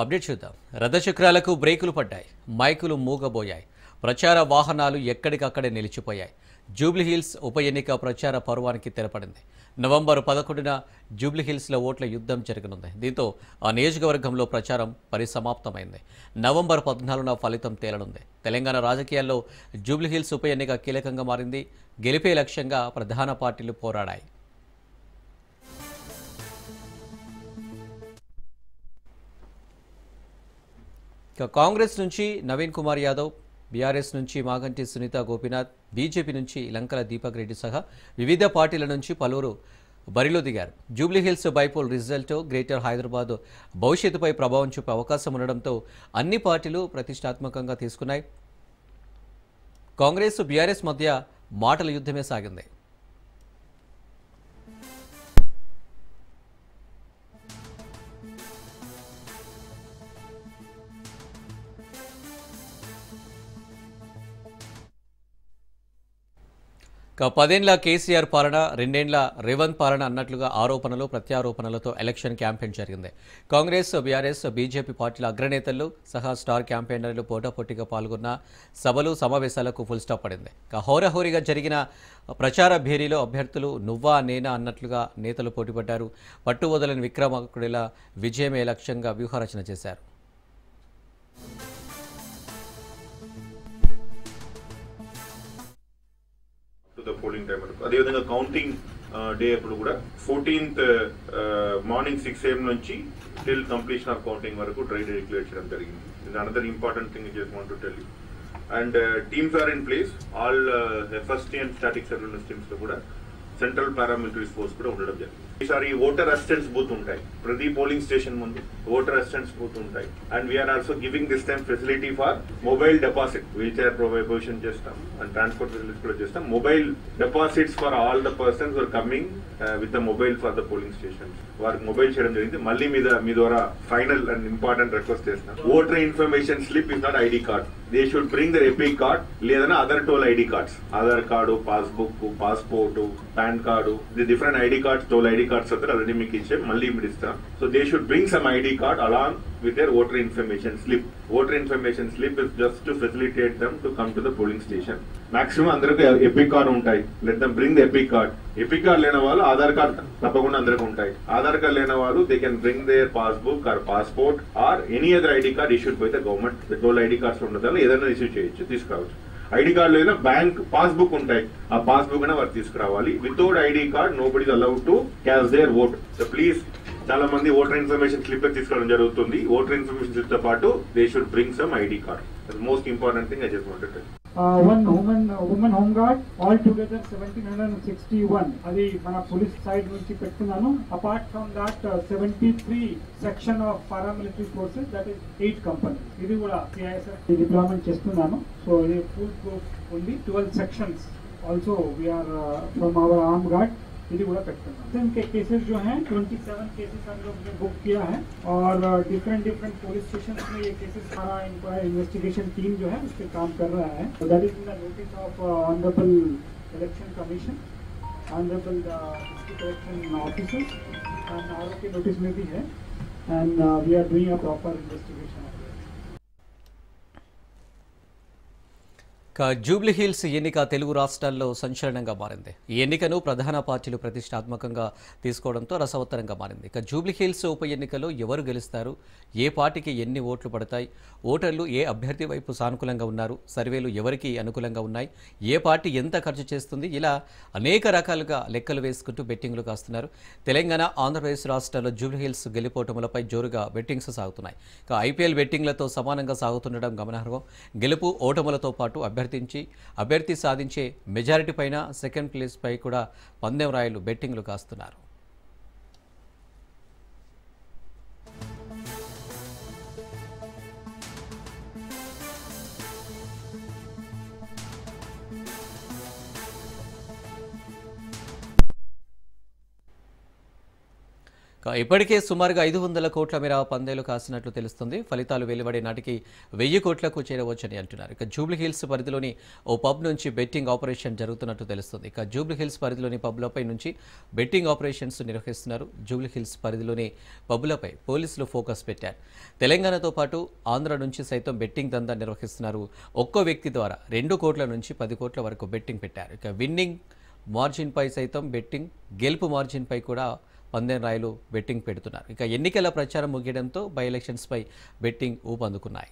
Update చూద్దాం. రథచక్రాలకు బ్రేకులు పడ్డాయి, మైకులు మూగబోయాయి, ప్రచార వాహనాలు ఎక్కడికక్కడే నిలిచిపోయాయి. జూబ్లీహిల్స్ ఉప ఎన్నిక ప్రచార పర్వానికి తెరపడింది. నవంబర్ 11న జూబ్లీహిల్స్లో ఓట్ల యుద్ధం జరగనుంది. దీంతో ఆ నియోజకవర్గంలో ప్రచారం పరిసమాప్తమైంది. నవంబర్ 14న ఫలితం తేలనుంది. తెలంగాణ రాజకీయాల్లో జూబ్లీహిల్స్ ఉప ఎన్నిక కీలకంగా మారింది. గెలిపే లక్ష్యంగా ప్రధాన పార్టీలు పోరాడాయి. కాంగ్రెస్ నుంచి నవీన్ కుమార్ యాదవ్, బీఆర్ఎస్ నుంచి మాగంటి సునీత గోపీనాథ్, బీజేపీ నుంచి లంకల దీపక్ రెడ్డి సహా వివిధ పార్టీల నుంచి పలువురు బరిలో దిగారు. Jubilee Hills bypoll result greater Hyderabad భవిష్యత్తుపై ప్రభావం చూపే అవకాశం ఉండడంతో అన్ని పార్టీలు ప్రతిష్టాత్మకంగా తీసుకున్నాయి. కాంగ్రెస్ బీఆర్ఎస్ మధ్య మాటల యుద్ధమే సాగింది. పదేండ్ల కేసీఆర్ పాలన, రెండేండ్ల రేవంత్ పాలన అన్నట్లుగా ఆరోపణలు ప్రత్యారోపణలతో ఎలక్షన్ క్యాంపెయిన్ జరిగింది. కాంగ్రెస్, బీఆర్ఎస్, బీజేపీ పార్టీల అగ్రనేతలు సహా స్టార్ క్యాంపెయినర్లు పోటాపోటీగా పాల్గొన్న సభలు, సమావేశాలకు ఫుల్ స్టాప్ పడింది. హోరాహోరీగా జరిగిన ప్రచార భేరీలో అభ్యర్థులు నువ్వా నేనా అన్నట్లుగా నేతలు పోటీపడ్డారు. పట్టువదలని విక్రమార్కుడిలా విజయమే లక్ష్యంగా వ్యూహరచన చేశారు. పోలింగ్ టైం అదేవిధంగా కౌంటింగ్ డే అప్పుడు కూడా 14th మార్నింగ్ 6 AM నుంచి టిల్ కంప్లీషన్ ఆఫ్ కౌంటింగ్ వరకు డ్రై డే డిక్లేర్ చేయడం జరిగింది. Another important thing just want to tell you. And teams are in place. All FST and static surveillance teams లో కూడా central paramilitary force కూడా ఉండడం జరిగింది. ఈసారి ఓటర్ అసిస్టెన్స్ బూత్ ఉంటాయి ప్రతి పోలింగ్ స్టేషన్ ముందు. ఓటర్ అసిస్టెన్స్ బూత్ ఉంటాయి. And we are also giving this time facility for mobile deposit. Wheel chair provision చేస్తాం అండ్ ట్రాన్స్పోర్ట్ ఫెసిలిటీస్ కూడా చేస్తాం. Mobile deposits for all the persons are coming with the mobile for the polling station. వారికి mobile చేయడం జరిగింది. మళ్ళీ మీ ద్వారా final and important request చేస్తాం. Voter information slip is not ID card. They should bring their EPIC card లేదన్నా other toll ID cards. Aadhaar card, passbook, passport, PAN card, the different ID cards, toll ID cards అయితే already మీకు ఇచ్చే మళ్ళీ మీరు ఇస్తాం. So they should bring some ID card along with their voter information slip. Voter information slip is just to facilitate them to come to the polling station. Maximum అందరికి epic card ఉంటాయి. Let them bring the epic card. Epic card లేని వాళ్ళు Aadhaar card తప్పకుండా అందరికి ఉంటాయి. Aadhaar card లేని వాళ్ళు they can bring their passbook or passport or any other ID card issued by the government. Toll ID cards ఉండదు, ఏదైనా ఇష్యూ చేయొచ్చు, తీసుకురావచ్చు. ఐడి కార్డు లేదా బ్యాంక్ పాస్బుక్ ఉంటాయి, ఆ పాస్బుక్ అయినా వారు తీసుకురావాలి. Without ID card nobody is allowed to cast their vote. So please, చాలా మంది ఓటర్ ఇన్ఫర్మేషన్ స్లిప్ తీసుకోవడం జరుగుతుంది. ఓటర్ ఇన్ఫర్మేషన్ స్లిప్ తో పాటు they should bring some ID card. That's most important thing I just wanted to one woman home guard all together 1761 అది మన police side నుంచి పెట్టుకున్నాను. Apart from that 73 section of paramilitary forces, that is 8 companies. ఇది కూడా CISF deployment చేస్తున్నాను. So ఇది foolproof ఉంది. 12 sections also we are from our arm guard ఇది కూడా పెట్టుకున్నాం. इनके केसेस जो हैं 27 केसेस हम लोग ने बुक किया है और डिफरेंट पुलिस स्टेशन में ये केसेस हमारा इन्वेस्टिगेशन टीम जो है उस पर काम कर रहा है. That is in the notice of honourable election commission, honourable district election officers and RO के नोटिस में भी है. And we are doing a proper investigation. Jubilee Hills ఎన్నిక తెలుగు రాష్ట్రాల్లో సంచలనంగా మారింది. ఈ ఎన్నికను ప్రధాన పార్టీలు ప్రతిష్టాత్మకంగా తీసుకోవడంతో రసవత్తరంగా మారింది. జూబ్లీహిల్స్ ఉప ఎన్నికలో ఎవరు గెలుస్తారు, ఏ పార్టీకి ఎన్ని ఓట్లు పడతాయి, ఓటర్లు ఏ అభ్యర్థి వైపు సానుకూలంగా ఉన్నారు, సర్వేలు ఎవరికి అనుకూలంగా ఉన్నాయి, ఏ పార్టీ ఎంత ఖర్చు చేస్తుంది, ఇలా అనేక రకాలుగా లెక్కలు వేసుకుంటూ బెట్టింగ్లు కాస్తున్నారు. తెలంగాణ, ఆంధ్రప్రదేశ్ రాష్ట్రాల్లో జూబ్లీహిల్స్ గెలుపోటములపై జోరుగా బెట్టింగ్స్ సాగుతున్నాయి. IPL బెట్టింగ్లతో సమానంగా సాగుతుండడం గమనార్హం. గెలుపు ఓటములతో పాటు అభ్యర్థి సాధించే మెజారిటీ పైన, సెకండ్ ప్లేస్ పై కూడా పందెం రాయలు బెట్టింగ్లు కాస్తున్నారు. ఇప్పటికే సుమారుగా 500 కోట్ల మేర పందేలు కాసినట్లు తెలుస్తుంది. ఫలితాలు వెలువడే నాటికి 1000 కోట్లకు చేరవచ్చని అంటున్నారు. ఇక జూబ్లీహిల్స్ పరిధిలోని ఓ పబ్ నుంచి బెట్టింగ్ ఆపరేషన్ జరుగుతున్నట్టు తెలుస్తుంది. ఇక జూబ్లీహిల్స్ పరిధిలోని పబ్లపై నుంచి బెట్టింగ్ ఆపరేషన్స్ నిర్వహిస్తున్నారు. జూబ్లీహిల్స్ పరిధిలోని పబ్లపై పోలీసులు ఫోకస్ పెట్టారు. తెలంగాణతో పాటు ఆంధ్ర నుంచి సైతం బెట్టింగ్ దందా నిర్వహిస్తున్నారు. ఒక్కో వ్యక్తి ద్వారా 2 కోట్ల నుంచి 10 కోట్ల వరకు బెట్టింగ్ పెట్టారు. ఇక విన్నింగ్ మార్జిన్పై సైతం బెట్టింగ్, గెలుపు మార్జిన్పై కూడా పందెం రాయలు బెట్టింగ్ పెడుతున్నారు. ఇక ఎన్నికల ప్రచారం ముగియడంతో బై ఎలక్షన్స్పై బెట్టింగ్ ఊపందుకున్నాయి.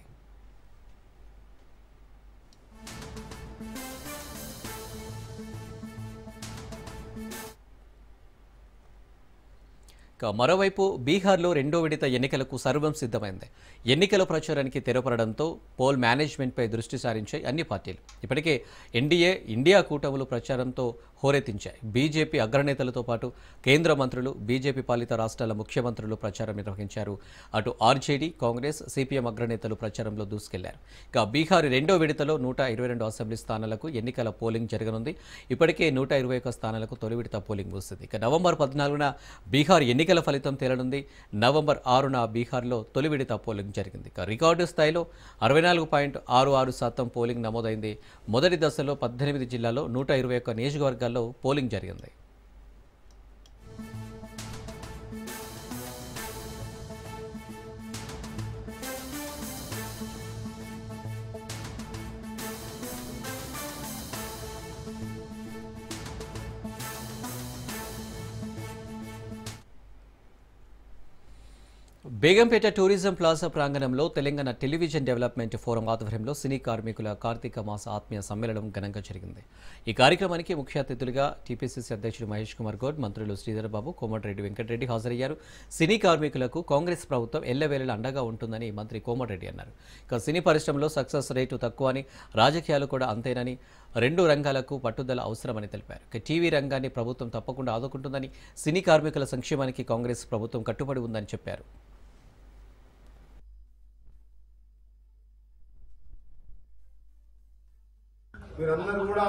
మరోవైపు బీహార్లో రెండో విడత ఎన్నికలకు సర్వం సిద్ధమైంది. ఎన్నికల ప్రచారానికి తెరపడడంతో పోల్ మేనేజ్మెంట్పై దృష్టి సారించాయి అన్ని పార్టీలు. ఇప్పటికే ఎన్డీఏ, ఇండియా కూటములు ప్రచారంతో హోరెత్తించాయి. బీజేపీ అగ్రనేతలతో పాటు కేంద్ర మంత్రులు, బీజేపీ పాలిత రాష్ట్రాల ముఖ్యమంత్రులు ప్రచారం నిర్వహించారు. అటు ఆర్జేడీ, కాంగ్రెస్, సిపిఎం అగ్రనేతలు ప్రచారంలో దూసుకెళ్లారు. ఇక బీహార్ రెండో విడతలో 122 అసెంబ్లీ స్థానాలకు ఎన్నికల పోలింగ్ జరగనుంది. ఇప్పటికే 121 స్థానాలకు తొలి విడత పోలింగ్ ముగిసింది. ఇక నవంబర్ 14న బీహార్ ఎన్నికల ఫలితం తేలనుంది. నవంబర్ 6న బీహార్లో తొలి విడత పోలింగ్ జరిగింది. ఇక రికార్డు స్థాయిలో 64.66% పోలింగ్ నమోదైంది. మొదటి దశలో 18 జిల్లాల్లో 121 నియోజకవర్గాల్లో పోలింగ్ జరిగింది. బేగంపేట టూరిజం ప్లాజా ప్రాంగణంలో తెలంగాణ టెలివిజన్ డెవలప్మెంట్ ఫోరం ఆధ్వర్యంలో సినీ కార్మికుల కార్తీక మాస ఆత్మీయ సమ్మేళనం ఘనంగా జరిగింది. ఈ కార్యక్రమానికి ముఖ్య అతిథులుగా టీపీసీసీ అధ్యక్షుడు మహేష్ కుమార్ గౌడ్, మంత్రులు శ్రీధర్ బాబు, కోమటిరెడ్డి వెంకటరెడ్డి హాజరయ్యారు. సినీ కార్మికులకు కాంగ్రెస్ ప్రభుత్వం ఎల్లవేళలా అండగా ఉంటుందని మంత్రి కోమటిరెడ్డి అన్నారు. ఇక సినీ పరిశ్రమలో సక్సెస్ రేటు తక్కువని, రాజకీయాలు కూడా అంతేనని, 2 రంగాలకు పట్టుదల అవసరమని తెలిపారు. ఇక టీవీ రంగాన్ని ప్రభుత్వం తప్పకుండా ఆదుకుంటుందని, సినీ కార్మికుల సంక్షేమానికి కాంగ్రెస్ ప్రభుత్వం కట్టుబడి ఉందని చెప్పారు. మీరందరూ కూడా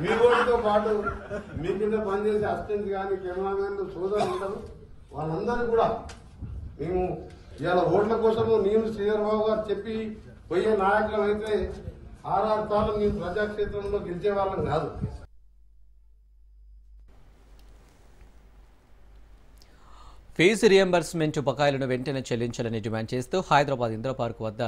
మీ ఓటుతో పాటు మీ కింద పనిచేసే అసిస్టెంట్ కానీ కెమెరామెన్ సోదరులు ఉంటారు. వాళ్ళందరూ కూడా మేము ఇవాళ ఓట్ల కోసము నేను శ్రీధర్బాబు గారు చెప్పి పోయే నాయకులం అయితే 6 సార్లు మేము ప్రజాక్షేత్రంలో గెలిచే వాళ్ళం కాదు. ఫీజు రియంబర్స్మెంట్ బకాయిలను వెంటనే చెల్లించాలని డిమాండ్ చేస్తూ హైదరాబాద్ ఇందిరా పార్క్ వద్ద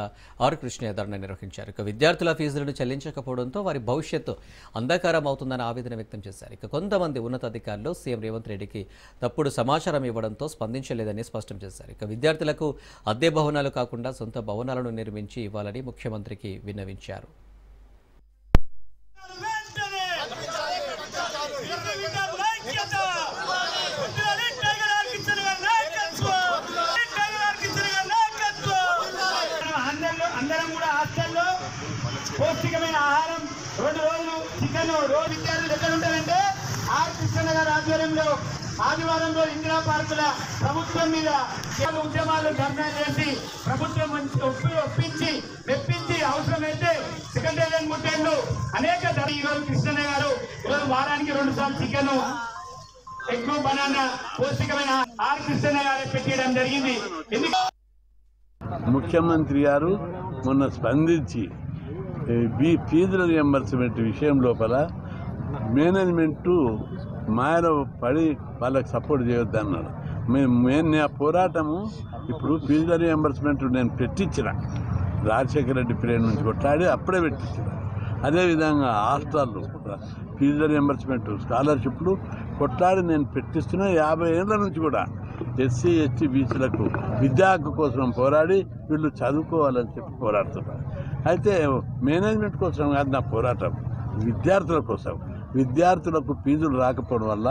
ఆర్ కృష్ణయ్య ధర్నా నిర్వహించారు. ఇక విద్యార్థుల ఫీజులను చెల్లించకపోవడంతో వారి భవిష్యత్తు అంధకారం అవుతుందని ఆవేదన వ్యక్తం చేశారు. ఇక కొంతమంది ఉన్నతాధికారులు సీఎం రేవంత్ రెడ్డికి తప్పుడు సమాచారం ఇవ్వడంతో స్పందించలేదని స్పష్టం చేశారు. ఇక విద్యార్థులకు అద్దె భవనాలు కాకుండా సొంత భవనాలను నిర్మించి ఇవ్వాలని ముఖ్యమంత్రికి విన్నవించారు. పౌష్టికమైన ఆహారం, 2 రోజులు చికెన్, రోజు విద్యార్థులు ఎక్కడ ఉంటారంటే ఆర్ కృష్ణ గారి ఆధ్వర్యంలో ఆదివారంలో ఇందిరా పార్కుల ప్రభుత్వం మీద ఉద్యమాలు ధర్నా చేసి ప్రభుత్వం ఒప్పించి మెప్పించి అవసరమైతే సెక్రటేరియట్ ముట్టేళ్లు అనేక ఈరోజు కృష్ణ గారు ఈరోజు వారానికి 2 సార్లు చికెన్, ఎగ్, బనానా పౌష్టికమైన ఆర్ కృష్ణ గారు పెట్టడం జరిగింది. ముఖ్యమంత్రి గారు మొన్న స్పందించి ఫీజుల రియంబర్స్మెంట్ విషయం లోపల మేనేజ్మెంట్ మాయలో పడి వాళ్ళకి సపోర్ట్ చేయొద్దన్నాడు. నా పోరాటము ఇప్పుడు ఫీజుల రియంబర్స్మెంట్ నేను పెట్టించిన రాజశేఖర రెడ్డి పీరియడ్ నుంచి కొట్లాడి అప్పుడే పెట్టించిన. అదేవిధంగా హాస్టళ్ళు ఫీజుల రియంబర్స్మెంట్, స్కాలర్షిప్లు కొట్లాడి నేను పెట్టిస్తున్నా. 50 ఏళ్ళ నుంచి కూడా ఎస్సీ, ఎస్టీ, బీసీలకు విద్యా హక్కు కోసం పోరాడి వీళ్ళు చదువుకోవాలని చెప్పి పోరాడుతున్నారు. అయితే మేనేజ్మెంట్ కోసం కాదు నా పోరాటం, విద్యార్థుల కోసం. విద్యార్థులకు ఫీజులు రాకపోవడం వల్ల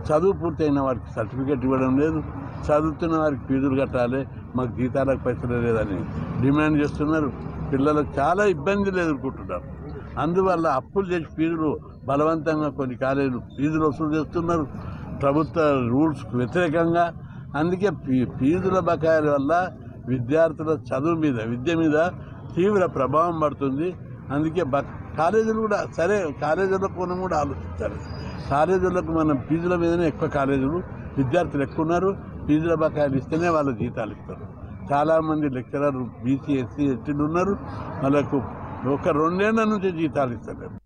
చదువు పూర్తయిన వారికి సర్టిఫికేట్ ఇవ్వడం లేదు, చదువుతున్న వారికి ఫీజులు కట్టాలి, మాకు జీతాలకు పైసలు లేదని డిమాండ్ చేస్తున్నారు. పిల్లలకు చాలా ఇబ్బందులు ఎదుర్కొంటున్నారు. అందువల్ల అప్పులు చేసి ఫీజులు బలవంతంగా కొన్ని కాలేజీలు ఫీజులు వసూలు చేస్తున్నారు ప్రభుత్వ రూల్స్కు వ్యతిరేకంగా. అందుకే ఫీజుల బకాయిల వల్ల విద్యార్థుల చదువు మీద, విద్య మీద తీవ్ర ప్రభావం పడుతుంది. అందుకే కాలేజీలు కూడా సరే, కాలేజీల కోణం కూడా ఆలోచించాలి. కాలేజీలకు మనం ఫీజుల మీదనే ఎక్కువ కాలేజీలు విద్యార్థులు ఎక్కువ ఉన్నారు. ఫీజుల బకాయిలు ఇస్తేనే వాళ్ళు జీతాలు ఇస్తారు. చాలామంది లెక్చరర్ బీసీ ఎస్సీ ఎస్టీలు ఉన్నారు, వాళ్ళకు ఒక 2 ఏళ్ల నుంచి జీతాలు ఇస్తలేరు.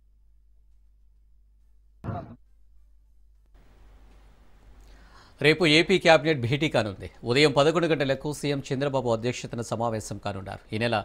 రేపు ఏపీ కేబినెట్ భేటీ కానుంది. ఉదయం 11 గంటలకు సీఎం చంద్రబాబు అధ్యక్షతన సమావేశం కానున్నారు. ఈ నెల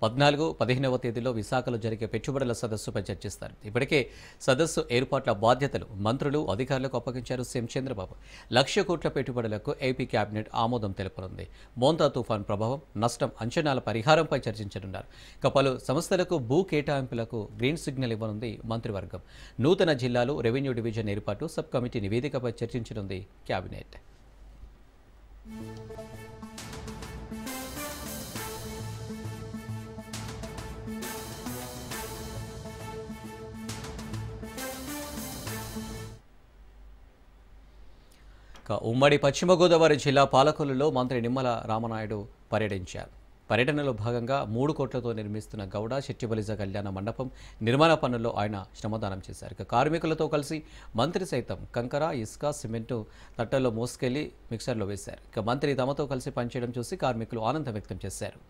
14, 15వ తేదీలో విశాఖలో జరిగే పెట్టుబడుల సదస్సుపై చర్చిస్తారు. ఇప్పటికే సదస్సు ఏర్పాట్ల బాధ్యతలు మంత్రులు, అధికారులకు అప్పగించారు సీఎం చంద్రబాబు. 1,00,000 కోట్ల పెట్టుబడులకు ఏపీ కేబినెట్ ఆమోదం తెలుపనుంది. మోంతా తుఫాన్ ప్రభావం, నష్టం అంచనాల పరిహారంపై చర్చించనున్నారు. ఇక పలు సంస్థలకు భూ కేటాయింపులకు గ్రీన్ సిగ్నల్ ఇవ్వనుంది మంత్రివర్గం. నూతన జిల్లాలు, రెవెన్యూ డివిజన్ ఏర్పాటు, సబ్ కమిటీ నివేదికపై చర్చించనుంది కేబినెట్. ఉమ్మడి పశ్చిమ గోదావరి జిల్లా పాలకొల్లులో మంత్రి నిమ్మల రామనాయుడు పర్యటించారు. పర్యటనలో భాగంగా 3 కోట్లతో నిర్మిస్తున్న గౌడ శెట్టిబలిజ కళ్యాణ మండపం నిర్మాణ పనుల్లో ఆయన శ్రమదానం చేశారు. ఇక కార్మికులతో కలిసి మంత్రి సైతం కంకర, ఇసుక, సిమెంటు తట్టల్లో మోసుకెళ్లి మిక్సర్లో వేశారు. ఇక మంత్రి తమతో కలిసి పనిచేయడం చూసి కార్మికులు ఆనందం వ్యక్తం చేశారు.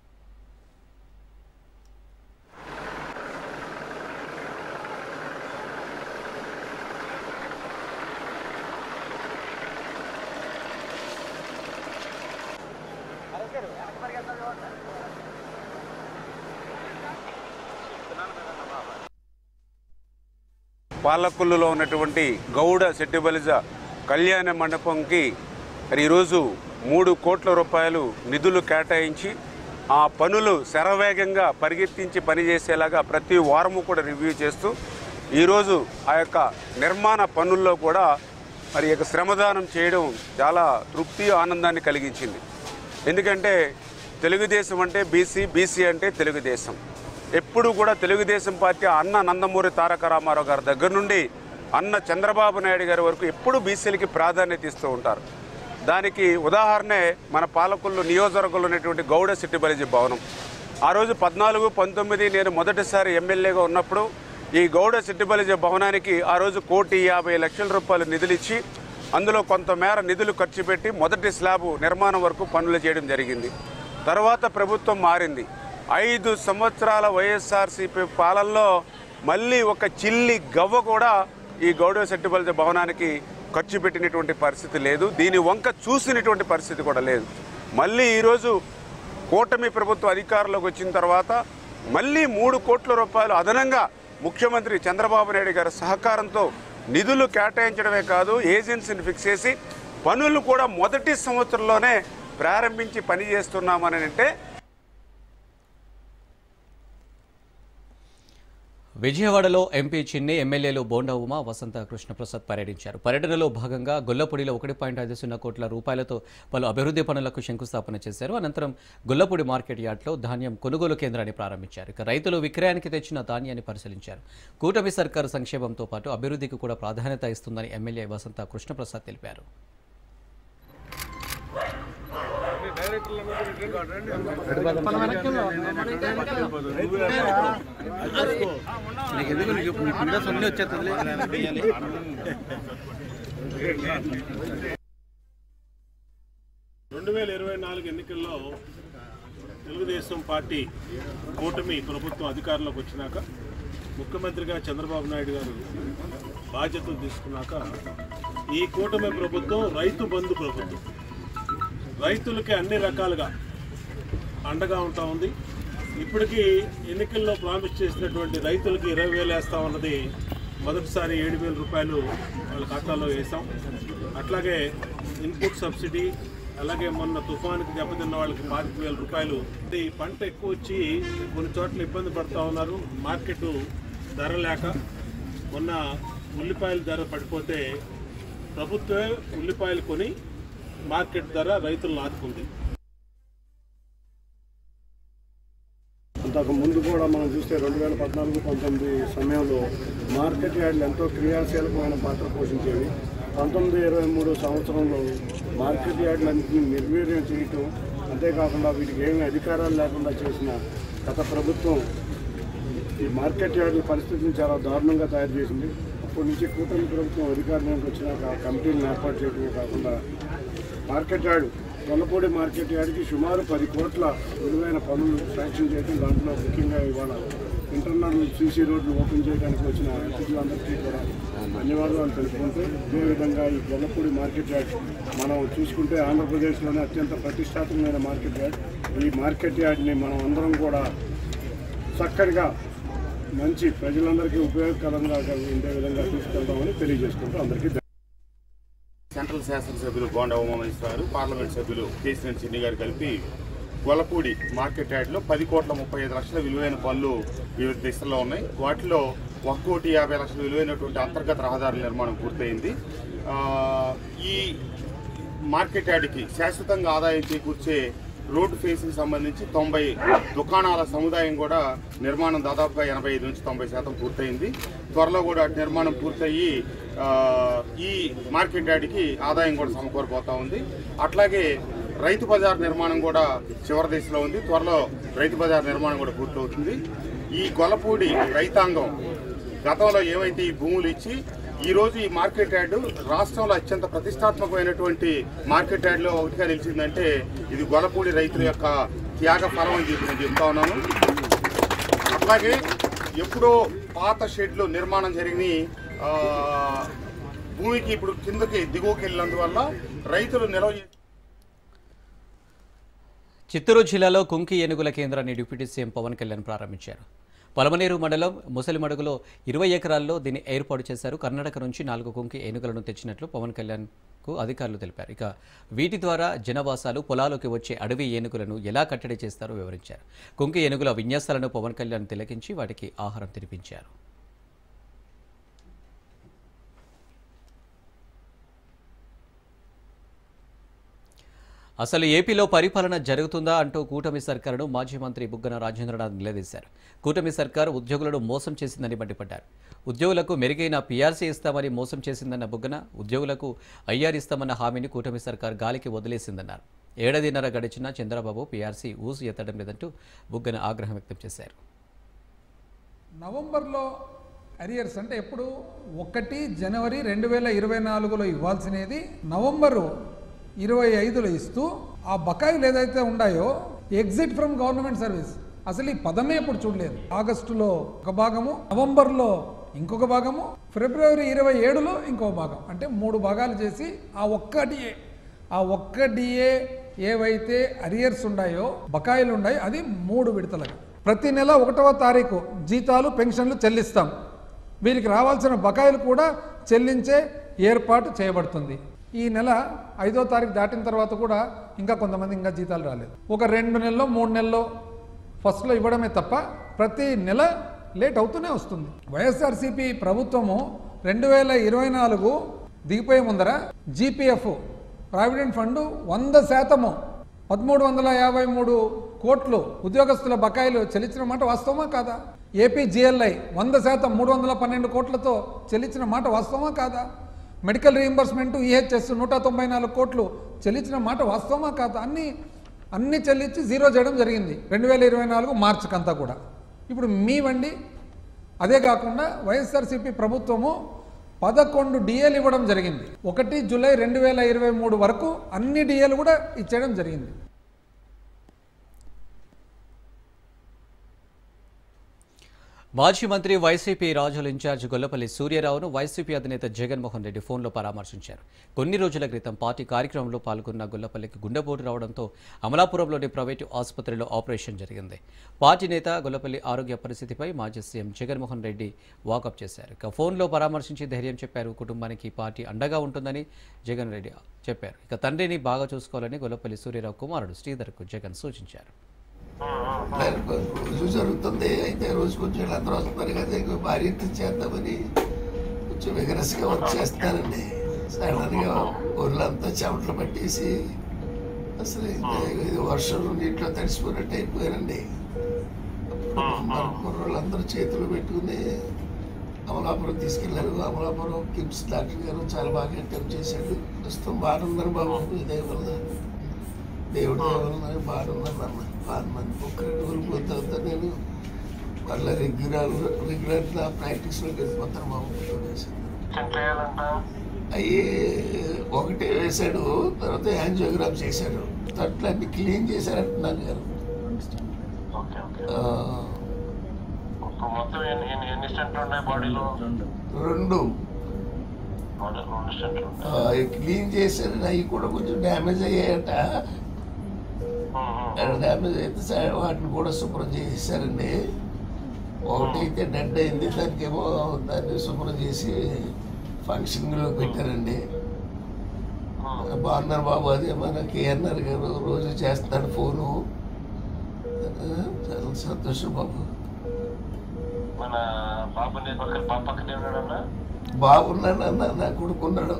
పాలకొల్లులో ఉన్నటువంటి గౌడ శెట్టిబలిజ కళ్యాణ మండపంకి ఈరోజు 3 కోట్ల రూపాయలు నిధులు కేటాయించి ఆ పనులు శరవేగంగా పరిగెత్తించి పనిచేసేలాగా ప్రతి వారము కూడా రివ్యూ చేస్తూ ఈరోజు ఆ యొక్క నిర్మాణ పనుల్లో కూడా శ్రమదానం చేయడం చాలా తృప్తి, ఆనందాన్ని కలిగించింది. ఎందుకంటే తెలుగుదేశం అంటే బీసీ, బీసీ అంటే తెలుగుదేశం. ఎప్పుడు కూడా తెలుగుదేశం పార్టీ అన్న నందమూరి తారక రామారావు గారి దగ్గర నుండి అన్న చంద్రబాబు నాయుడు గారి వరకు ఎప్పుడు బీసీలకి ప్రాధాన్యత ఇస్తూ ఉంటారు. దానికి ఉదాహరణే మన పాలకొల్లు నియోజకవర్గంలో ఉన్నటువంటి గౌడ శెట్టిబలిజ భవనం. ఆ రోజు 14, 19 నేను మొదటిసారి ఎమ్మెల్యేగా ఉన్నప్పుడు ఈ గౌడ శెట్టిబలిజ భవనానికి ఆ రోజు 1,50,00,000 రూపాయలు నిధులు ఇచ్చి అందులో కొంతమేర నిధులు ఖర్చు పెట్టి మొదటి స్లాబు నిర్మాణం వరకు పనులు చేయడం జరిగింది. తర్వాత ప్రభుత్వం మారింది. 5 సంవత్సరాల వైఎస్ఆర్సీపీ పాలనలో మళ్ళీ ఒక చిల్లి గవ్వ కూడా ఈ గౌడ శెట్టిబలిజ భవనానికి ఖర్చు పెట్టినటువంటి పరిస్థితి లేదు. దీని వంక చూసినటువంటి పరిస్థితి కూడా లేదు. మళ్ళీ ఈరోజు కూటమి ప్రభుత్వం అధికారంలోకి వచ్చిన తర్వాత మళ్ళీ 3 కోట్ల రూపాయలు అదనంగా ముఖ్యమంత్రి చంద్రబాబు నాయుడు గారి సహకారంతో నిధులు కేటాయించడమే కాదు, ఏజెన్సీని ఫిక్స్ చేసి పనులు కూడా మొదటి సంవత్సరంలోనే ప్రారంభించి పనిచేస్తున్నామని అంటే విజయవాడలో ఎంపీ చిన్ని, ఎమ్మెల్యేలు బోండా ఉమా, వసంత కృష్ణప్రసాద్ పర్యటించారు. పర్యటనలో భాగంగా గొల్లపూడిలో 1.50 కోట్ల రూపాయలతో పలు అభివృద్ధి పనులకు శంకుస్థాపన చేశారు. అనంతరం గొల్లపూడి మార్కెట్ యార్డ్లో ధాన్యం కొనుగోలు కేంద్రాన్ని ప్రారంభించారు. ఇక రైతులు విక్రయానికి తెచ్చిన ధాన్యాన్ని పరిశీలించారు. కూటమి సర్కారు సంక్షేమంతో పాటు అభివృద్ధికి కూడా ప్రాధాన్యత ఇస్తుందని ఎమ్మెల్యే వసంత కృష్ణప్రసాద్ తెలిపారు. ఎన్నికల్లో తెలుగుదేశం పార్టీ కూటమి ప్రభుత్వం అధికారంలోకి వచ్చినాక ముఖ్యమంత్రిగా చంద్రబాబు నాయుడు గారు బాధ్యతలు తీసుకున్నాక ఈ కూటమి ప్రభుత్వం రైతు బంధు ప్రభుత్వం. రైతులకి అన్ని రకాలుగా అండగా ఉంటా ఉంది. ఇప్పటికీ ఎన్నికల్లో ప్రామిస్ చేసినటువంటి రైతులకి 20,000 వేస్తామన్నది మొదటిసారి 7,000 రూపాయలు వాళ్ళ ఖాతాలో వేసాం. అట్లాగే ఇన్పుట్ సబ్సిడీ, అలాగే మొన్న తుఫానుకి దెబ్బతిన్న వాళ్ళకి 25,000 రూపాయలు. ఈ పంట ఎక్కువ వచ్చి కొన్ని చోట్ల ఇబ్బంది పడుతూ ఉన్నారు. మార్కెట్ ధర లేక మొన్న ఉల్లిపాయల ధర పడిపోతే ప్రభుత్వమే ఉల్లిపాయలు కొని మార్కెట్ ధర రైతులను ఆదుకుంది. అంతకు ముందు కూడా మనం చూస్తే 2014-19 సమయంలో మార్కెట్ యార్డులు ఎంతో క్రియాశీలకమైన పాత్ర పోషించేవి. 19-23 సంవత్సరంలో మార్కెట్ యార్డులన్నింటినీ నిర్వీర్యం చేయటం, అంతేకాకుండా వీటికి ఏమీ అధికారాలు లేకుండా చేసిన గత ప్రభుత్వం ఈ మార్కెట్ యార్డుల పరిస్థితిని చాలా దారుణంగా తయారు చేసింది. అప్పటి నుంచి కూటమి ప్రభుత్వం అధికారంలోకి వచ్చినాక కమిటీలను ఏర్పాటు చేయడమే కాకుండా మార్కెట్ యార్డ్ గొల్లపూడి మార్కెట్ యార్డ్కి సుమారు 10 కోట్ల విలువైన పనులు శాంక్షన్ చేయడం, దాంట్లో ముఖ్యంగా ఇవాళ ఇంటర్నల్ సీసీ రోడ్లు ఓపెన్ చేయడానికి వచ్చిన అతిథులందరికీ కూడా ధన్యవాదాలు తెలుపుకుంటూ, అదేవిధంగా ఈ గొల్లపూడి మార్కెట్ యార్డ్ మనం చూసుకుంటే ఆంధ్రప్రదేశ్లోనే అత్యంత ప్రతిష్టాత్మకమైన మార్కెట్ యార్డ్. ఈ మార్కెట్ యార్డ్ని మనం అందరం కూడా చక్కగా మంచి ప్రజలందరికీ ఉపయోగకరంగా ఉండే విధంగా తీసుకెళ్తామని తెలియజేసుకుంటూ అందరికీ సెంట్రల్ శాసనసభ్యులు బోండా ఉమామహేశ్వరరావు, పార్లమెంట్ సభ్యులు కేసీఆర్ చిన్ని గారు కలిపి గొల్లపూడి మార్కెట్ యార్డ్లో 10,35,00,000 విలువైన పనులు వివిధ దిశల్లో ఉన్నాయి. వాటిలో 1,50,00,000 విలువైనటువంటి అంతర్గత రహదారుల నిర్మాణం పూర్తయింది. ఈ మార్కెట్ యార్డ్కి శాశ్వతంగా ఆదాయం చేకూర్చే రోడ్డు ఫేస్కి సంబంధించి 90 దుకాణాల సముదాయం కూడా నిర్మాణం దాదాపుగా 85 నుంచి 90% పూర్తయింది. త్వరలో కూడా నిర్మాణం పూర్తయ్యి ఈ మార్కెట్ యార్డ్కి ఆదాయం కూడా సమకూరబోతూ ఉంది. అట్లాగే రైతు బజార్ నిర్మాణం కూడా చివరి దశలో ఉంది. త్వరలో రైతు బజార్ నిర్మాణం కూడా పూర్తవుతుంది. ఈ గొల్లపూడి రైతాంగం గతంలో ఏవైతే ఈ భూములు ఇచ్చి ఈరోజు ఈ మార్కెట్ యార్డు రాష్ట్రంలో అత్యంత ప్రతిష్టాత్మకమైనటువంటి మార్కెట్ యార్డులో ఒకటిగా నిలిచిందంటే ఇది గొల్లపూడి రైతుల యొక్క త్యాగ ఫలం అని చెప్పి నేను చెప్తా ఉన్నాను. అట్లాగే ఎప్పుడో పాత షెడ్లు నిర్మాణం జరిగి భూమికి ఇప్పుడు కిందకి దిగువకి వెళ్ళినందువల్ల రైతులు నిల్వ. చిత్తూరు జిల్లాలో కుంకి ఏనుగుల కేంద్రాన్ని డిప్యూటీ సీఎం పవన్ కళ్యాణ్ ప్రారంభించారు. పలమనేరు మండలం ముసలిమడుగులో 20 ఎకరాల్లో దీన్ని ఏర్పాటు చేశారు. కర్ణాటక నుంచి 4 కుంకి ఏనుగులను తెచ్చినట్లు పవన్ కళ్యాణ్కు అధికారులు తెలిపారు. ఇక వీటి ద్వారా జనవాసాలు, పొలాలకు వచ్చే అడవి ఏనుగులను ఎలా కట్టడి చేస్తారో వివరించారు. కుంకి ఏనుగుల విన్యాసాలను పవన్ కళ్యాణ్ తిలకించి వాటికి ఆహారం తినిపించారు. అసలు ఏపీలో పరిపాలన జరుగుతుందా అంటూ కూటమి సర్కారును మాజీ మంత్రి బుగ్గన రాజేంద్రనాథ్ నిలదీశారు. కూటమి సర్కారు ఉద్యోగులను మోసం చేసిందని మండిపడ్డారు. ఉద్యోగులకు మెరుగైన పీఆర్సీ ఇస్తామని మోసం చేసిందన్న బుగ్గన, ఉద్యోగులకు ఐఆర్ ఇస్తామన్న హామీని కూటమి సర్కారు గాలికి వదిలేసిందన్నారు. ఏడాదిన్నర గడిచినా చంద్రబాబు పీఆర్సీ ఊసు ఎత్తడం లేదంటూ బుగ్గన ఆగ్రహం వ్యక్తం చేశారు. నవంబర్లో అరియర్స్ అంటే ఎప్పుడు 1 జనవరి 2024లో ఇవ్వాల్సినది నవంబరు 25లో ఇస్తూ ఆ బకాయిలు ఏదైతే ఉన్నాయో ఎగ్జిట్ ఫ్రమ్ గవర్నమెంట్ సర్వీస్ అసలు ఈ పదమే ఇప్పుడు చూడలేదు. ఆగస్టులో ఒక భాగము, నవంబర్లో ఇంకొక భాగము, ఫిబ్రవరి 27లో ఇంకొక భాగం, అంటే 3 భాగాలు చేసి ఆ ఒక్క డిఏ ఏవైతే అరియర్స్ ఉన్నాయో బకాయిలు ఉన్నాయో అది 3 విడతలుగా ప్రతి నెల 1వ తారీఖు జీతాలు, పెన్షన్లు చెల్లిస్తాం. వీరికి రావాల్సిన బకాయిలు కూడా చెల్లించే ఏర్పాటు చేయబడుతుంది. ఈ నెల 5వ తారీఖు దాటిన తర్వాత కూడా ఇంకా కొంతమంది ఇంకా జీతాలు రాలేదు. ఒక 2 నెలల్లో 3 నెలల్లో ఫస్ట్లో ఇవ్వడమే తప్ప ప్రతి నెల లేట్ అవుతూనే వస్తుంది. వైఎస్ఆర్సీపీ ప్రభుత్వము 2024 దిగిపోయే ముందర జీపీఎఫ్ ప్రావిడెంట్ ఫండ్ 100% 1353 కోట్లు ఉద్యోగస్తుల బకాయిలు చెల్లించిన మాట వాస్తవమా కాదా? ఏపీ జిఎల్ఐ 100% 312 కోట్లతో చెల్లించిన మాట వాస్తవమా కాదా? మెడికల్ రీయింబర్స్మెంట్ ఈహెచ్ఎస్ 194 కోట్లు చెల్లించిన మాట వాస్తవమా కాదా? అన్ని చెల్లించి జీరో చేయడం జరిగింది 2024 మార్చికి అంతా కూడా. ఇప్పుడు మీవండి. అదే కాకుండా వైఎస్ఆర్సీపీ ప్రభుత్వము 11 డిఏలు ఇవ్వడం జరిగింది. 1 జూలై 2023 వరకు అన్ని డిఏలు కూడా ఇచ్చేయడం జరిగింది. మాజీ మంత్రి వైసీపీ రాజుల ఇన్ఛార్జ్ గొల్లపల్లి సూర్యారావును వైసీపీ అధినేత జగన్మోహన్ రెడ్డి ఫోన్లో పరామర్శించారు. కొన్ని రోజుల క్రితం పార్టీ కార్యక్రమంలో పాల్గొన్న గొల్లపల్లికి గుండెపోటు రావడంతో అమలాపురంలోని ప్రైవేటు ఆసుపత్రిలో ఆపరేషన్ జరిగింది. పార్టీ నేత గొల్లపల్లి ఆరోగ్య పరిస్థితిపై మాజీ సీఎం జగన్మోహన్ రెడ్డి వాకప్ చేశారు. ఇక ఫోన్లో పరామర్శించి ధైర్యం చెప్పారు. కుటుంబానికి పార్టీ అండగా ఉంటుందని జగన్ రెడ్డి చెప్పారు. ఇక తండ్రిని బాగా చూసుకోవాలని గొల్లపల్లి సూర్యారావు కుమారుడు శ్రీధర్కు జగన్ సూచించారు. రోజు జరుగుతుంది. అయితే రోజు కొంచెం అందరూ వస్తున్నారు కదా, భారీ చేద్దామని కొంచెం విగరస్గా వర్క్ చేస్తానండి. సడన్గా ఊర్లంతా చెమటలు పట్టేసి అసలు ఇది వర్షం నీటిలో తడిసిపోయినట్టు అయిపోయానండి. కుర్రోళ్ళందరూ చేతులు పెట్టుకుని అమలాపురం తీసుకెళ్లారు. అమలాపురం కిమ్స్ డాక్టర్ గారు చాలా బాగా అటెంప్ట్ చేశాడు. ప్రస్తుతం బాగున్నారు బాబు, ఇదే వల్ల దేవుడి వల్ల బాగున్నారు అన్న. 6 మంది ఒక్కరి కోల్పోతా నేను మళ్ళీ రెగ్యులర్ ప్రాక్టీస్లోకి వెళ్ళిపోతాను బాబు. అవి ఒకటే వేశాడు, తర్వాత యాంజియోగ్రామ్ చేశాడు, తట్లన్నీ క్లీన్ చేశారంటున్నాను గారు. రెండు క్లీన్ చేశారు, అవి కూడా కొంచెం డ్యామేజ్ అయ్యాయట. డ్యామేజ్ అయితే వాటిని కూడా శుభ్రం చేశారండి. ఒకటైతే డెడ్ అయింది, దానికేమో దాన్ని శుభ్రం చేసి ఫంక్షన్లో పెట్టారండి. బాగున్నారు బాబు, అదే మన కేఎన్ఆర్ గారు రోజు చేస్తాడు ఫోను. చాలా సంతోషం బాబు. బాగున్నాడు అన్న, నా కొడుకున్నాడు.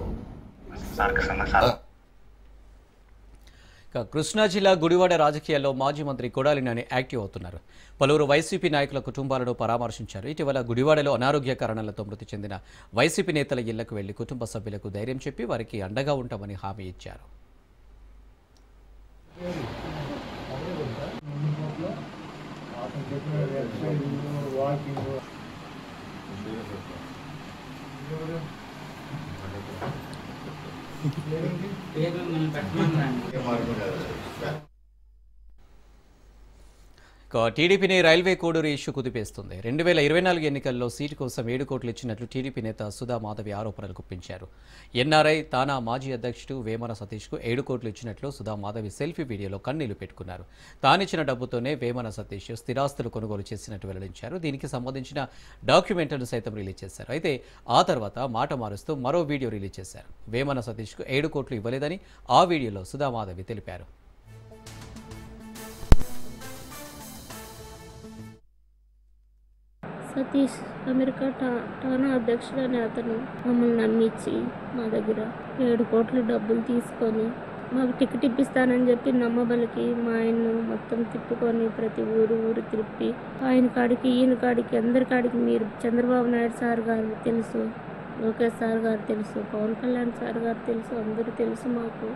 కృష్ణా జిల్లా గుడివాడ రాజకీయాల్లో మాజీ మంత్రి కొడాలి నాని యాక్టివ్ అవుతున్నారు. పలువురు వైసీపీ నాయకుల కుటుంబాలను పరామర్శించారు. ఇటీవల గుడివాడలో అనారోగ్య కారణాలతో మృతి చెందిన వైసీపీ నేతల ఇళ్లకు వెళ్లి కుటుంబ సభ్యులకు ధైర్యం చెప్పి వారికి అండగా ఉంటామని హామీ ఇచ్చారు. టీడీపీని రైల్వే కోడూరు ఇష్యూ కుదిపేస్తుంది. 2024 ఎన్నికల్లో సీటు కోసం 7 కోట్లు ఇచ్చినట్లు టీడీపీ నేత సుధా మాధవి ఆరోపణలు గుప్పించారు. ఎన్ఆర్ఐ తానా మాజీ అధ్యక్షుడు వేమన సతీష్కు 7 కోట్లు ఇచ్చినట్లు సుధా మాధవి సెల్ఫీ వీడియోలో కన్నీళ్లు పెట్టుకున్నారు. తానిచ్చిన డబ్బుతోనే వేమన సతీష్ స్థిరాస్తులు కొనుగోలు చేసినట్టు వెల్లడించారు. దీనికి సంబంధించిన డాక్యుమెంట్లను సైతం రిలీజ్ చేశారు. అయితే ఆ తర్వాత మాట మారుస్తూ మరో వీడియో రిలీజ్ చేశారు. వేమన సతీష్కు 7 కోట్లు ఇవ్వలేదని ఆ వీడియోలో సుధా మాధవి తెలిపారు. సతీష్ అమెరికా టానా అధ్యక్షుడనే అతను మమ్మల్ని నమ్మించి మా దగ్గర 7 కోట్ల డబ్బులు తీసుకొని మాకు టికెట్ ఇప్పిస్తానని చెప్పి నమ్మబలికి మా ఆయన్ను మొత్తం తిప్పుకొని ప్రతి ఊరు తిప్పి ఆయన కాడికి ఈయన కాడికి అందరి కాడికి మీరు చంద్రబాబు నాయుడు సార్ గారు తెలుసు, లోకేష్ సార్ గారు తెలుసు, పవన్ కళ్యాణ్ సార్ గారు తెలుసు, అందరూ తెలుసు మాకు,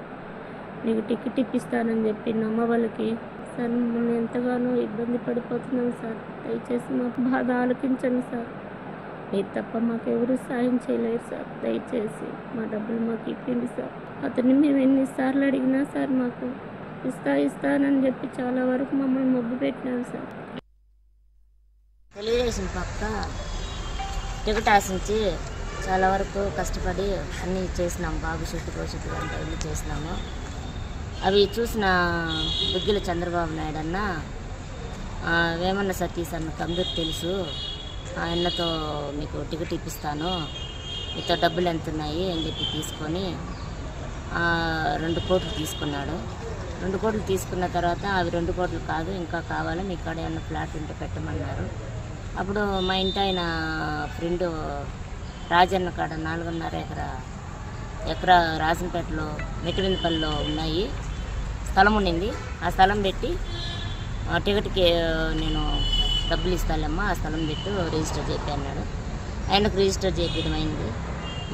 మీకు టికెట్ ఇప్పిస్తానని చెప్పి నమ్మబలికి సార్ మమ్మల్ని ఎంతగానో ఇబ్బంది పడిపోతున్నాం సార్. దయచేసి మాకు బాధ ఆలోచించండి సార్. మీరు తప్ప మాకెవరూ సాయం చేయలేరు సార్. దయచేసి మా డబ్బులు మాకు ఇప్పింది సార్. అతన్ని మేము ఎన్నిసార్లు అడిగినా సార్ మాకు ఇస్తానని చెప్పి చాలా వరకు మమ్మల్ని మొబ్బు పెట్టినాం సార్. తెలుగుదేశం పక్క టికెట్ ఆశించి చాలా వరకు కష్టపడి అన్నీ చేసినాము. బాబు భవిష్యత్తు అంటే ఇల్లు చేసినాము. అవి చూసిన బుగ్గిల చంద్రబాబు నాయుడు అన్న వేమన్న సతీష్ అన్నకు అందరూ తెలుసు, ఆయనతో మీకు టికెట్ ఇప్పిస్తాను, మీతో డబ్బులు ఎంత ఉన్నాయి అని చెప్పి తీసుకొని 2 కోట్లు తీసుకున్నాడు. 2 కోట్లు తీసుకున్న తర్వాత అవి 2 కోట్లు కాదు, ఇంకా కావాలి, మీ కాడ ఏమన్నా ఫ్లాట్ ఉంటే పెట్టమన్నారు. అప్పుడు మా ఇంటి ఆయన ఫ్రెండ్ రాజన్న కాడ 4.5 ఎకరా రాజంపేటలో మెకిడినపల్లిలో ఉన్నాయి స్థలం ఉండింది. ఆ స్థలం పెట్టి టికెట్కి నేను డబ్బులు ఇస్తానమ్మా, ఆ స్థలం పెట్టు రిజిస్టర్ చేపి అన్నాడు. ఆయనకు రిజిస్టర్ చేయడం అయింది.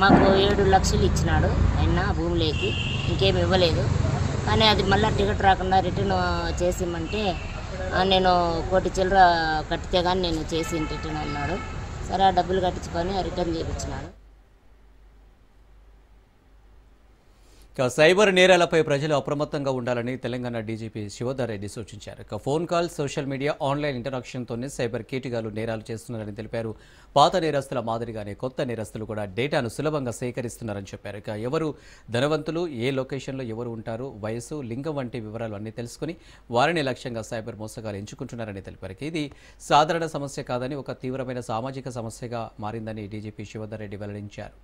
మాకు 7 లక్షలు ఇచ్చినాడు ఆయన భూమిలోకి, ఇంకేమి ఇవ్వలేదు. కానీ అది మళ్ళీ టికెట్ రాకుండా రిటర్న్ చేసిమంటే నేను 1 కోటి చిల్లర కట్టితే కానీ నేను చేసి రిటర్న్ అన్నాడు. సరే ఆ డబ్బులు కట్టించుకొని రిటర్న్ చేయించినాడు. సైబర్ నేరాలపై ప్రజలు అప్రమత్తంగా ఉండాలని తెలంగాణ డీజీపీ శివధర్ రెడ్డి సూచించారు. Phone call, social media, online ఇంటరాక్షన్తోనే సైబర్ కీటుగాలు నేరాలు చేస్తున్నారని తెలిపారు. పాత నేరస్తుల మాదిరిగానే కొత్త నేరస్తులు కూడా డేటాను సులభంగా సేకరిస్తున్నారని చెప్పారు. ఎవరు ధనవంతులు, ఏ లొకేషన్లో ఎవరు ఉంటారు, వయసు, లింగం వంటి వివరాలు అన్నీ తెలుసుకుని వారిని లక్ష్యంగా సైబర్ మోసగాలు ఎంచుకుంటున్నారని తెలిపారు. ఇది సాధారణ సమస్య కాదని, ఒక తీవ్రమైన సామాజిక సమస్యగా మారిందని డీజీపీ శివధర్ రెడ్డి వెల్లడించారు.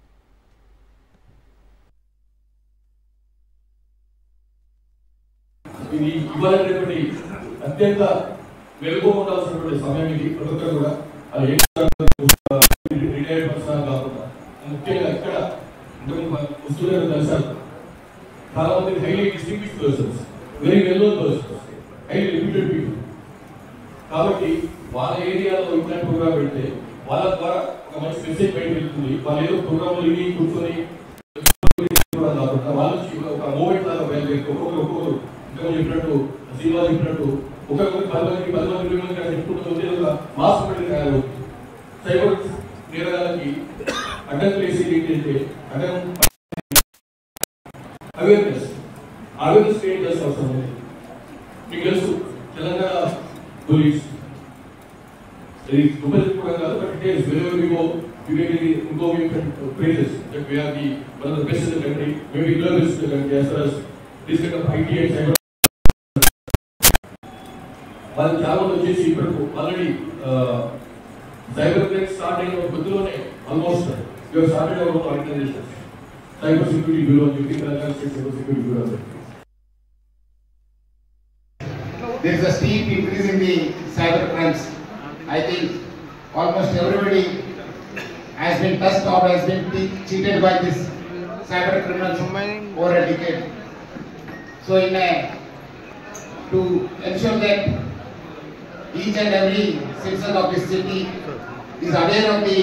ఇది ఇవ్వాలనేటువంటి అత్యంత వెలుగుకోవాల్సినటువంటి సమయం ఇది. ప్రతి ఒక్కరు కూడా రిటైర్డ్ పర్సన్ కాకుండా ముఖ్యంగా ఇక్కడ వస్తువులను కలిసారు. చాలా మంది highly distinguished persons, very well known persons, highly limited people. కాబట్టి వాళ్ళ ఏరియాలో ఇట్లాంటి ప్రోగ్రామ్ పెడితే వాళ్ళ ద్వారా ఒక మంచి మెసేజ్ బయట వెళ్తుంది. వాళ్ళు ఏదో ప్రోగ్రామ్ విని కూర్చొని కాకుండా వాళ్ళు ఒక మూమెంట్ లాగా ఒక్కొక్కరు చెప్పినట్టు సినిమా చెప్పినట్టు ఒకరికి 10 మందికి 20 మందికి చెప్పుకుంటూ మాస్ సైబర్ నేరగాలకి అడ్డంకులు వేసేది ఏంటంటే అవేర్నెస్ క్రియేట్ చేసిన అవసరం ఉంది. మీకు తెలుసు తెలంగాణ పోలీస్ ఇది గొప్పది కూడా కాదు, but it is very we go you really go with praises that we are one of the best in the country, maybe global in the country as far as this kind of IT and cyber. వాళ్ళు చాలా మంది వచ్చేసి ఇప్పుడు already cyber crime start అయిన కొద్దిలోనే almost your started our organisation cyber security bureau అని చెప్పి Telangana state cyber security bureau. There is a steep increase in the cyber crimes. I think almost everybody has been touched or has been cheated by this cyber criminals over a decade. So to ensure that each and every citizen of this city is aware of the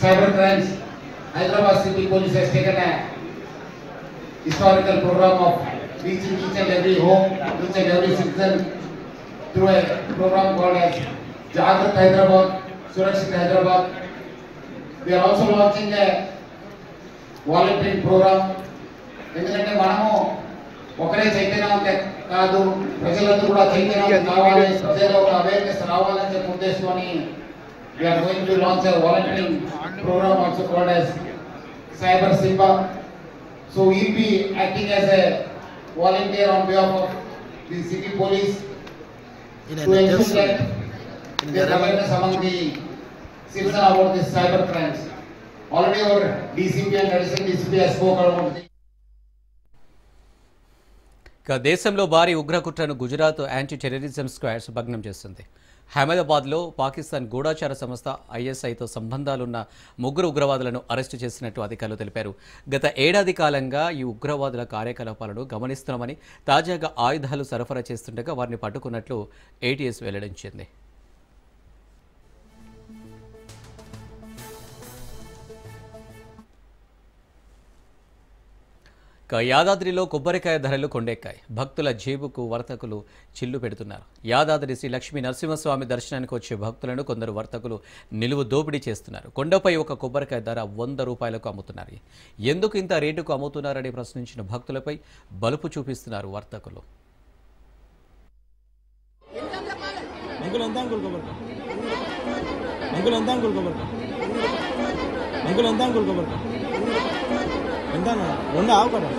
cyber crimes, Hyderabad City Police has taken a historical program of reaching each and every home, each and every citizen through a program called as Jagrat Hyderabad, Surakshit Hyderabad. We are also launching a volunteering program. ఎందుకంటే మనము ఒకరే చైతన్యం కాదు, ప్రజలందరూ కూడా చైతన్యం కావాలి, ప్రజల్లో ఒక అవేర్నెస్ రావాలని చెప్పే ఉద్దేశంతోని we are going to launch a volunteering program also called as Cyber Simba. So we will be acting as a volunteer on behalf of the city police to ensure that there is awareness among the citizens about these cyber crimes. Already our DCP and additional DCP has spoken about this. దేశంలో భారీ ఉగ్రకుట్రను Gujarat anti terrorism squads భగ్నం చేస్తుంది. అహ్మదాబాద్లో పాకిస్తాన్ గూఢాచార సంస్థ ఐఎస్ఐతో సంబంధాలున్న 3 ఉగ్రవాదులను arrest చేసినట్టు అధికారులు తెలిపారు. గత ఏడాది కాలంగా ఈ ఉగ్రవాదుల కార్యకలాపాలను గమనిస్తున్నామని, తాజాగా ఆయుధాలు సరఫరా చేస్తుండగా వారిని పట్టుకున్నట్లు ఏటీఎస్ వెల్లడించింది. యాదాద్రిలో కొబ్బరికాయ ధరలు కొండెక్కాయి. భక్తుల జేబుకు వర్తకులు చిల్లు పెడుతున్నారు. యాదాద్రి శ్రీ లక్ష్మీ నరసింహస్వామి దర్శనానికి వచ్చే భక్తులను కొందరు వర్తకులు నిలువు దోపిడీ చేస్తున్నారు. కొండపై ఒక కొబ్బరికాయ ధర 100 రూపాయలకు అమ్ముతున్నారు. ఎందుకు ఇంత రేటుకు అమ్ముతున్నారని ప్రశ్నించిన భక్తులపై బలుపు చూపిస్తున్నారు వర్తకులు. ఎంత 2 ఆవు కదా.